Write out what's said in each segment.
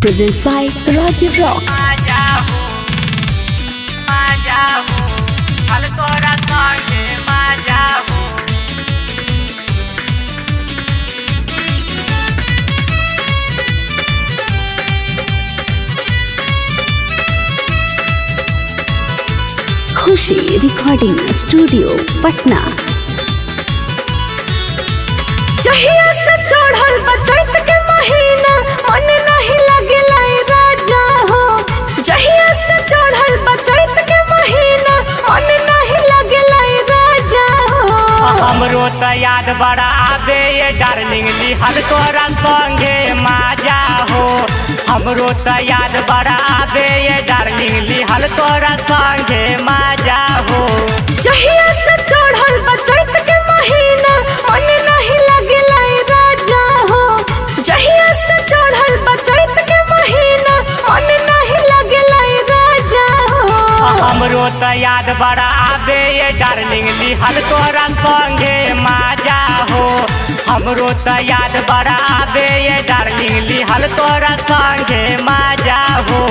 Presents by Rajiv Rocks. Khushi recording studio Patna. जहिया से चढ़ल बचैत के महीना मन नहीं लगेला राजा हो। जहिया से चढ़ल बचैत के महीना मन नहीं लगेला राजा हो। हमरो त याद बड़ा आवे ये डार्लिंग लिहल तोरा संगे माजा हो। हमरो त याद बड़ा आवे ये डार्लिंग लिहल तोरा संगे माजा हो। जहिया से चढ़ल बचैत के महीना मन नहीं लगेला राजा हो। जहिया से चढ़ल बचैत के महीना मन नहीं लगेला राजा हो। हमरो त याद बड़ा आवे ये डार्लिंग लिहल तोरा संगे माजा हो। हमरो त याद बड़ा आवे ये डार्लिंग लिहल तोरा संगे माजा हो।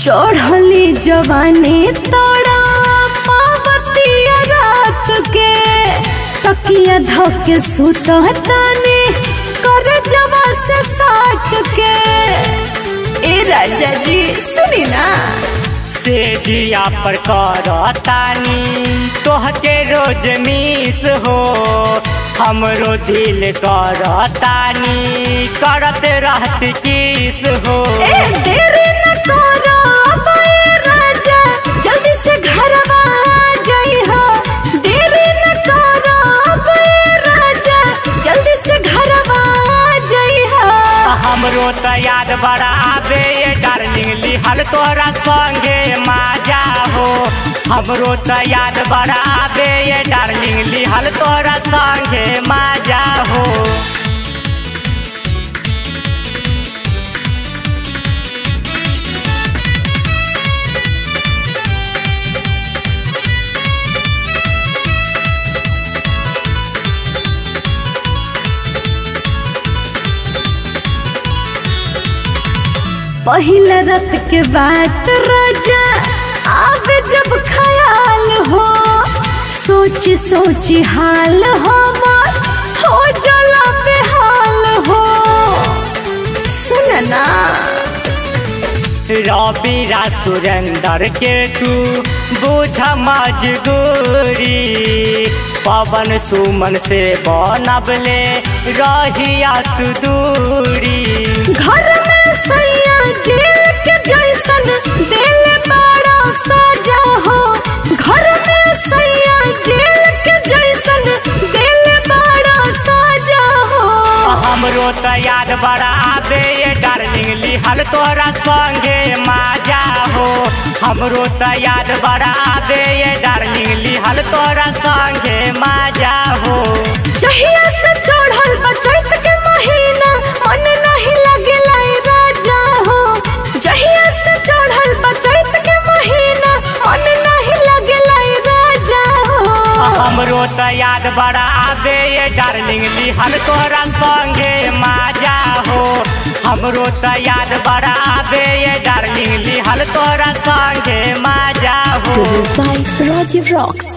चढ़ली जवानी तोड़ा पावतिया रात के तकिया धके सुततानी कर जवा से साट के। ए राजा जी सुनी ना से जिया पर करतानी तोहके रोज मिस हो। हमरो दिल करतानी करत रहत किस हो। ए देरी न करो राजा जल्दी से घरवा आ जाई हो। देरी न करो राजा जल्दी से घरवा आ जाई हो। हमरो त याद बड़ा आवे ये डार्लिंग लिहल तोरा संगे माजा हो। हमरो त याद बड़ा आवे ये डार्लिंग लिहल तोरा संगे माजा हो। पहिला रात के बात राजा आवे जब ख्याल हो। सोच सोच हाल हमार हो जाला बेहाल हो। सुन ना रबीरा सुरेंदर के तू बुझ मजबूरी। पवन सुमन से बनबले रहिया तू दूरी। घर में सैया जेल के जैसन दिल बड़ा सजा हो। घर में सैया जेल के जैसन दिल बड़ा सजा हो। हमरो त याद बड़ा आवे ये डार्लिंग लिहल तोरा संगे माजा हो। हमरो त याद बड़ा आवे ये डार्लिंग लिहल तोरा संगे माजा हो। जहिया से चढ़ल बचैत के महीना मन नहीं लगेला राजा हो। जहिया से चढ़ल बचैत के महीना मन नहीं लगेला राजा हो। हमरो त याद बड़ा आवे ये डार्लिंग लिहल तोरा संगे माजा हो। हमरो त याद बड़ा आवे ये डार्लिंग लिहल तोरा संगे माजा हो। Presents by Rajiv Rocks.